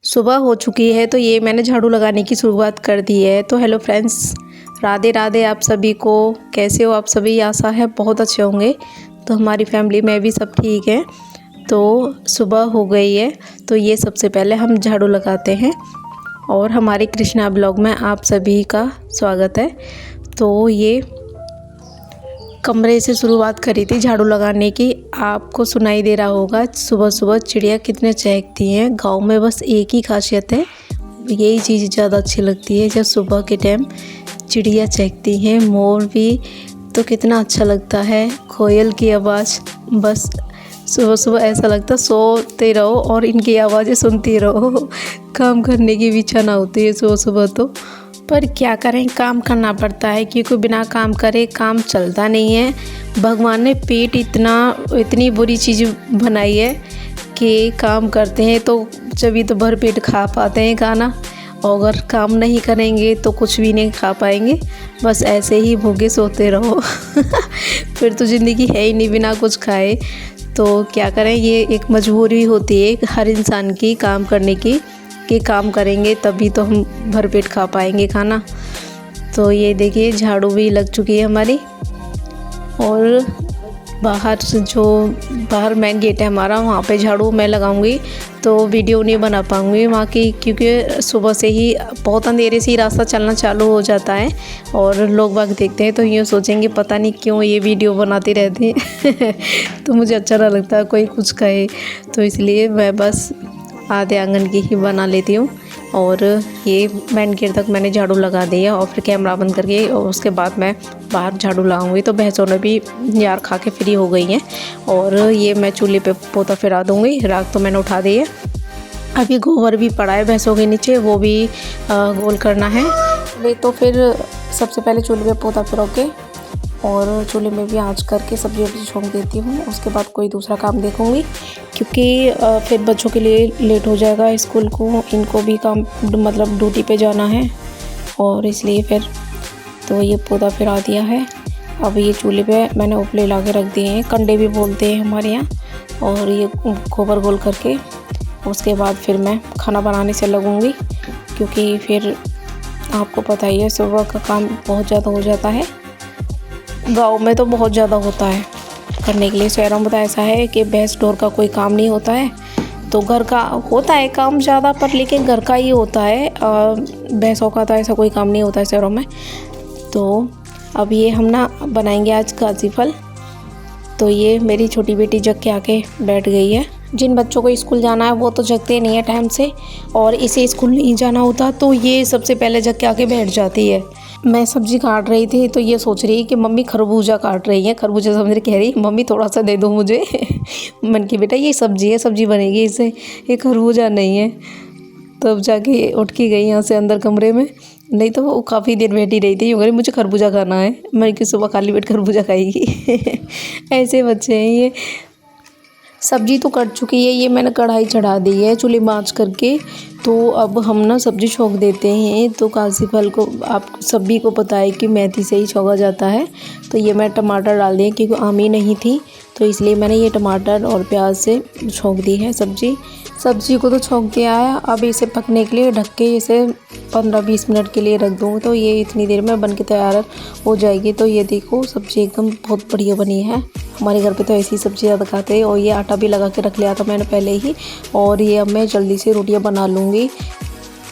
सुबह हो चुकी है तो ये मैंने झाड़ू लगाने की शुरुआत कर दी है। तो हेलो फ्रेंड्स, राधे राधे आप सभी को। कैसे हो आप सभी? आशा है बहुत अच्छे होंगे। तो हमारी फैमिली में भी सब ठीक है। तो सुबह हो गई है तो ये सबसे पहले हम झाड़ू लगाते हैं और हमारे कृष्णा ब्लॉग में आप सभी का स्वागत है। तो ये कमरे से शुरुआत करी थी झाड़ू लगाने की। आपको सुनाई दे रहा होगा सुबह सुबह चिड़िया कितने चहकती हैं। गांव में बस एक ही खासियत है, यही चीज़ ज़्यादा अच्छी लगती है जब सुबह के टाइम चिड़िया चहकती हैं। मोर भी तो कितना अच्छा लगता है, कोयल की आवाज़, बस सुबह सुबह ऐसा लगता है सोते रहो और इनकी आवाज़ें सुनती रहो। काम करने की भी इच्छा ना होती है सुबह सुबह तो, पर क्या करें, काम करना पड़ता है क्योंकि बिना काम करे काम चलता नहीं है। भगवान ने पेट इतनी बुरी चीज़ बनाई है कि काम करते हैं तो जभी तो भर पेट खा पाते हैं खाना, और अगर काम नहीं करेंगे तो कुछ भी नहीं खा पाएंगे, बस ऐसे ही भूखे सोते रहो। फिर तो ज़िंदगी है ही नहीं बिना कुछ खाए। तो क्या करें, ये एक मजबूरी होती है हर इंसान की काम करने की, कि काम करेंगे तभी तो हम भरपेट खा पाएंगे खाना। तो ये देखिए झाड़ू भी लग चुकी है हमारी, और बाहर मेन गेट है हमारा, वहाँ पे झाड़ू मैं लगाऊंगी तो वीडियो नहीं बना पाऊंगी वहाँ की, क्योंकि सुबह से ही बहुत अंधेरे से ही रास्ता चलना चालू हो जाता है और लोग बाग देखते हैं तो यूँ सोचेंगे पता नहीं क्यों ये वीडियो बनाती रहती है। तो मुझे अच्छा ना लगता कोई कुछ कहे, तो इसलिए मैं बस आधे आंगन की ही बना लेती हूँ। और ये मेन गेट तक मैंने झाड़ू लगा दिया और फिर कैमरा बंद करके, और उसके बाद मैं बाहर झाड़ू लगाऊंगी। तो भैंसों ने भी यार खा के फ्री हो गई हैं, और ये मैं चूल्हे पे पोता फिरा दूँगी। राख तो मैंने उठा दी है, अभी गोबर भी पड़ा है भैंसों के नीचे, वो भी गोल करना है। वे तो फिर सबसे पहले चूल्हे पे पोता फिरो के और चूल्हे में भी आँच करके सब्जी वब्जी छोंक देती हूँ। उसके बाद कोई दूसरा काम देखूँगी, क्योंकि फिर बच्चों के लिए लेट हो जाएगा स्कूल को, इनको भी काम मतलब ड्यूटी पे जाना है, और इसलिए फिर तो ये पौधा फिरा दिया है। अब ये चूल्हे पे मैंने उपले ला के रख दिए हैं, कंडे भी बोलते हैं हमारे यहाँ, और ये गोबर गोल करके उसके बाद फिर मैं खाना बनाने से लगूँगी, क्योंकि फिर आपको पता ही है सुबह का काम बहुत ज़्यादा हो जाता है। गाँव में तो बहुत ज़्यादा होता है करने के लिए, शहरों में तो ऐसा है कि भैंस ढोर का कोई काम नहीं होता है, तो घर का होता है काम ज़्यादा, पर लेकिन घर का ही होता है, भैंसों का तो ऐसा कोई काम नहीं होता है शहरों में। तो अब ये हम ना बनाएंगे आज काजी फल। तो ये मेरी छोटी बेटी जग के आके बैठ गई है। जिन बच्चों को स्कूल जाना है वो तो जगते नहीं है टाइम से, और इसे स्कूल नहीं जाना होता तो ये सबसे पहले जग के आके बैठ जाती है। मैं सब्ज़ी काट रही थी तो ये सोच रही कि मम्मी खरबूजा काट रही है, खरबूजा समझ रही, कह रही मम्मी थोड़ा सा दे दो मुझे। मन की बेटा ये सब्ज़ी है, सब्ज़ी बनेगी इससे, ये खरबूजा नहीं है। तब जाके उठ के गई यहाँ से अंदर कमरे में, नहीं तो वो काफ़ी देर बैठी रही थी, यूँ मुझे खरबूजा खाना है। मैं कि सुबह खाली पेट खरबूजा खाएगी। ऐसे बच्चे हैं ये। सब्जी तो कट चुकी है, ये मैंने कढ़ाई चढ़ा दी है चूल्हे में आँच करके। तो अब हम ना सब्ज़ी छोंक देते हैं। तो काशी फल को आप सभी को पता है कि मेथी से ही छोंका जाता है। तो ये मैं टमाटर डाल दिए क्योंकि आमी नहीं थी, तो इसलिए मैंने ये टमाटर और प्याज से छोंक दी है सब्ज़ी को तो छोंक दिया है। अब इसे पकने के लिए ढक के इसे 15-20 मिनट के लिए रख दूँ, तो ये इतनी देर में बन के तैयार हो जाएगी। तो ये देखो सब्ज़ी एकदम बहुत बढ़िया बनी है। हमारे घर पे तो ऐसी सब्ज़ी ज़्यादा खाते हैं, और ये आटा भी लगा के रख लिया था मैंने पहले ही। और ये अब मैं जल्दी से रोटियां बना लूँगी,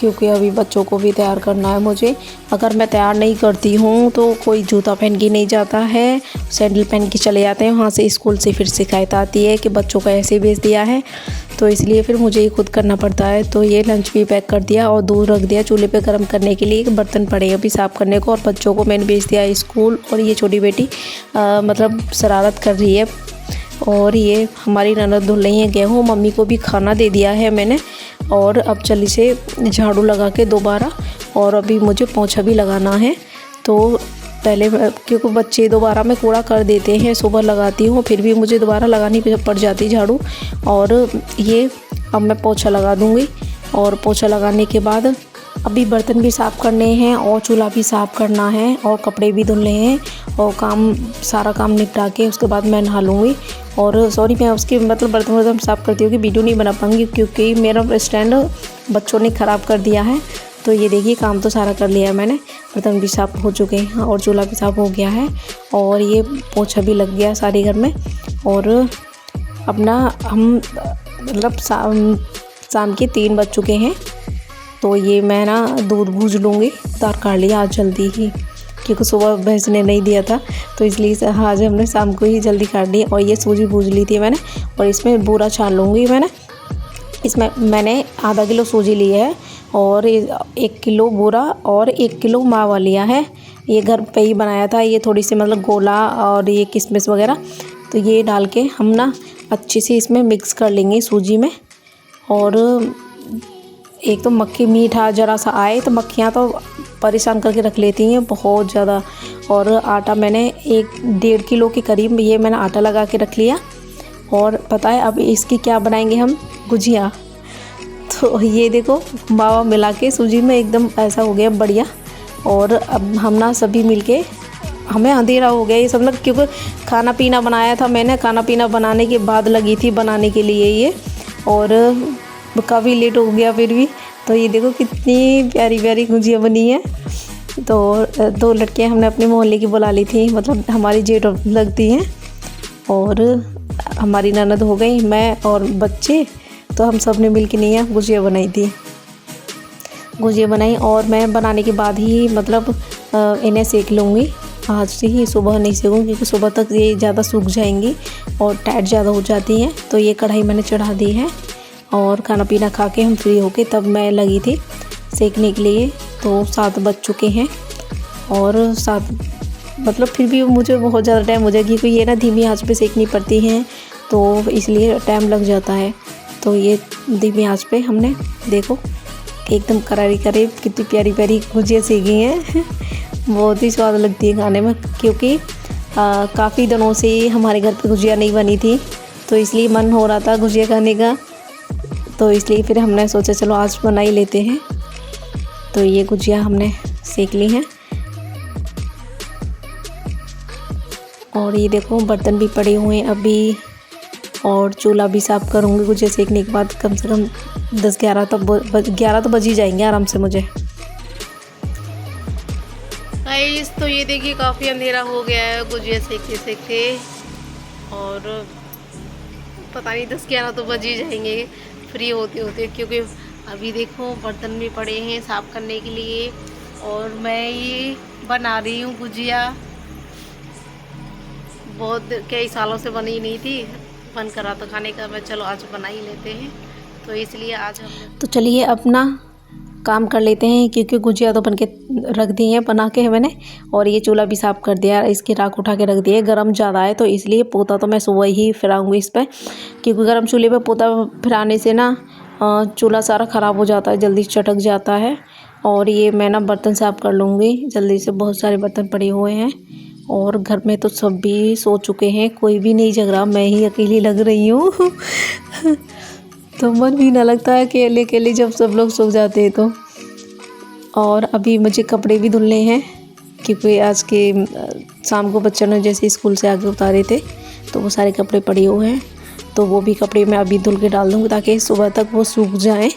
क्योंकि अभी बच्चों को भी तैयार करना है मुझे। अगर मैं तैयार नहीं करती हूँ तो कोई जूता पहन के नहीं जाता है, सैंडल पहन के चले जाते हैं वहाँ से। स्कूल से फिर शिकायत आती है कि बच्चों को ऐसे भेज दिया है, तो इसलिए फिर मुझे ही खुद करना पड़ता है। तो ये लंच भी पैक कर दिया और दूध रख दिया चूल्हे पे गर्म करने के लिए। बर्तन पड़े अभी साफ़ करने को, और बच्चों को मैंने भेज दिया स्कूल। और ये छोटी बेटी मतलब शरारत कर रही है, और ये हमारी ननद धुल रही है गेहूँ। मम्मी को भी खाना दे दिया है मैंने, और अब जल्दी से झाड़ू लगा के दोबारा, और अभी मुझे पोंछा भी लगाना है। तो पहले क्योंकि बच्चे दोबारा में कूड़ा कर देते हैं, सुबह लगाती हूँ फिर भी मुझे दोबारा लगानी पड़ जाती झाड़ू। और ये अब मैं पोंछा लगा दूँगी, और पोंछा लगाने के बाद अभी बर्तन भी साफ़ करने हैं और चूल्हा भी साफ़ करना है और कपड़े भी धुलने हैं और सारा काम निपटा के उसके बाद मैं नहा लूँगी। और सॉरी मैं उसके मतलब बर्तन साफ़ करती हूँ कि वीडियो नहीं बना पाऊँगी क्योंकि मेरा स्टैंड बच्चों ने ख़राब कर दिया है। तो ये देखिए काम तो सारा कर लिया है मैंने, बर्तन भी साफ़ हो चुके हैं और चूल्हा भी साफ़ हो गया है और ये पोछा भी लग गया सारे घर में। और अपना हम मतलब शाम के 3 बज चुके हैं। तो ये मैं ना दूध भूज लूँगी, दाल काट लिया आज जल्दी ही क्योंकि सुबह भैंस ने नहीं दिया था तो इसलिए आज हमने शाम को ही जल्दी काट ली। और ये सूजी भूज ली थी मैंने और इसमें बूरा छान लूँगी मैंने। इसमें मैंने आधा किलो सूजी ली है और 1 किलो बूरा और 1 किलो मावा लिया है। ये घर पे ही बनाया था, ये थोड़ी सी मतलब गोला और ये किशमिश वगैरह। तो ये डाल के हम ना अच्छे से इसमें मिक्स कर लेंगे सूजी में। और एक तो मक्खी मीठा ज़रा सा आए तो मक्खियाँ तो परेशान करके रख लेती हैं बहुत ज़्यादा। और आटा मैंने 1-1.5 किलो के करीब ये मैंने आटा लगा के रख लिया। और पता है अब इसकी क्या बनाएंगे हम, गुजिया। तो ये देखो मावा मिला के सूजी में एकदम ऐसा हो गया बढ़िया। और अब हम ना सभी मिलके, हमें अंधेरा हो गया ये सब लोग क्योंकि खाना पीना बनाया था मैंने, खाना पीना बनाने के बाद लगी थी बनाने के लिए ये। और काफ़ी लेट हो गया फिर भी। तो ये देखो कितनी प्यारी प्यारी गुजिया बनी है। तो 2 लड़कियां हमने अपने मोहल्ले की बुला ली थी, मतलब हमारी जेठ लगती हैं। और हमारी ननद हो गई, मैं और बच्चे, तो हम सब ने मिल के नहीं गुजिया बनाई थी। गुजिया बनाई और मैं बनाने के बाद ही मतलब इन्हें सेक लूँगी। आज से ही सुबह नहीं सेकूँगी क्योंकि सुबह तक ये ज़्यादा सूख जाएंगी और टाइट ज़्यादा हो जाती हैं। तो ये कढ़ाई मैंने चढ़ा दी है और खाना पीना खा के हम फ्री होके तब मैं लगी थी सेकने के लिए। तो 7 बज चुके हैं और 7 मतलब फिर भी मुझे बहुत ज़्यादा टाइम हो जाएगी क्योंकि ये ना धीमी आंच पे सेकनी पड़ती हैं तो इसलिए टाइम लग जाता है। तो ये धीमी आंच पे हमने देखो एकदम करारी करे कितनी प्यारी प्यारी गुजिया सेकी हैं। बहुत ही स्वाद लगती है खाने में क्योंकि काफ़ी दिनों से हमारे घर पे गुजिया नहीं बनी थी तो इसलिए मन हो रहा था गुजिया खाने का। तो इसलिए फिर हमने सोचा चलो आज बना ही लेते हैं। तो ये गुजिया हमने सेक ली हैं और ये देखो बर्तन भी पड़े हुए हैं अभी और चूल्हा भी साफ़ करूँगी गुजिया सेकने के बाद। कम से कम 11 तो बज ही जाएंगे आराम से मुझे। गाइस तो ये देखिए काफ़ी अंधेरा हो गया है गुजिया सेकते सेकते और पता नहीं 10-11 तो बज ही जाएंगे फ्री होते होते क्योंकि अभी देखो बर्तन भी पड़े हैं साफ़ करने के लिए। और मैं ये बना रही हूँ गुजिया, बहुत कई सालों से बनी नहीं थी, मन करा तो खाने का, मैं चलो आज बना ही लेते हैं। तो इसलिए आज हम तो चलिए अपना काम कर लेते हैं क्योंकि गुजिया तो बन के रख दी हैं बना के मैंने। और ये चूल्हा भी साफ़ कर दिया, इसकी राख उठा के रख दी है। गर्म ज़्यादा है तो इसलिए पोता तो मैं सुबह ही फिराऊँगी इस पर क्योंकि गर्म चूल्हे पे पोता फिराने से ना चूल्हा सारा ख़राब हो जाता है, जल्दी चटक जाता है। और ये मैं ना बर्तन साफ़ कर लूँगी जल्दी से, बहुत सारे बर्तन पड़े हुए हैं। और घर में तो सब भी सो चुके हैं, कोई भी नहीं जग रहा, मैं ही अकेली लग रही हूँ। तो मन भी ना लगता है अकेले अकेले जब सब लोग सो जाते हैं तो। और अभी मुझे कपड़े भी धुलने हैं क्योंकि आज के शाम को बच्चों ने जैसे स्कूल से आके उतारे थे तो वो सारे कपड़े पड़े हुए हैं। तो वो भी कपड़े मैं अभी धुल के डाल दूँगी ताकि सुबह तक वो सूख जाएं।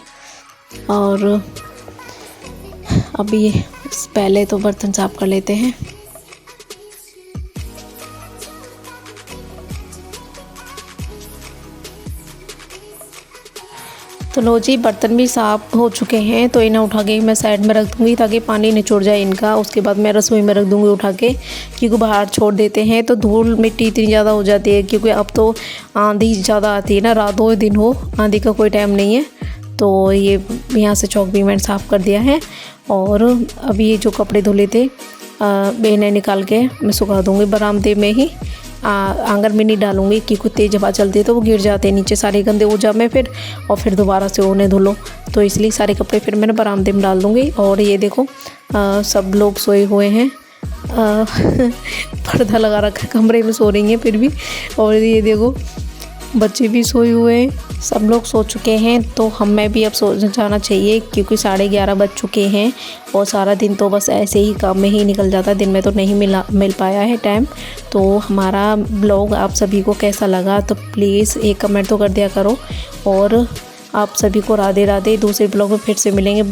और अभी पहले तो बर्तन साफ़ कर लेते हैं। तो लो जी बर्तन भी साफ़ हो चुके हैं तो इन्हें उठा के मैं साइड में रख दूँगी ताकि पानी निचोड़ जाए इनका। उसके बाद मैं रसोई में रख दूँगी उठा के क्योंकि बाहर छोड़ देते हैं तो धूल मिट्टी इतनी ज़्यादा हो जाती है क्योंकि अब तो आंधी ज़्यादा आती है ना, रात हो दिन हो आंधी का कोई टाइम नहीं है। तो ये यहाँ से चौक भी मैंने साफ़ कर दिया है। और अभी ये जो कपड़े धुले थे इन्हें निकाल के मैं सुखा दूँगी बरामदे में ही, आंगन में नहीं डालूँगी क्योंकि तेज़ हवा चलती है तो वो गिर जाते हैं नीचे, सारे गंदे हो जाए फिर और फिर दोबारा से उन्हें धुलो। तो इसलिए सारे कपड़े फिर मैंने बरामदे में डाल दूँगी। और ये देखो सब लोग सोए हुए हैं, पर्दा लगा रखा है, कमरे में सो रही हैं फिर भी। और ये देखो बच्चे भी सोए हुए हैं, सब लोग सो चुके हैं। तो हमें भी अब सो जाना चाहिए क्योंकि 11:30 बज चुके हैं और सारा दिन तो बस ऐसे ही काम में ही निकल जाता है। दिन में तो नहीं मिल पाया है टाइम। तो हमारा ब्लॉग आप सभी को कैसा लगा तो प्लीज़ एक कमेंट तो कर दिया करो। और आप सभी को राधे राधे। दूसरे ब्लॉग में फिर से मिलेंगे।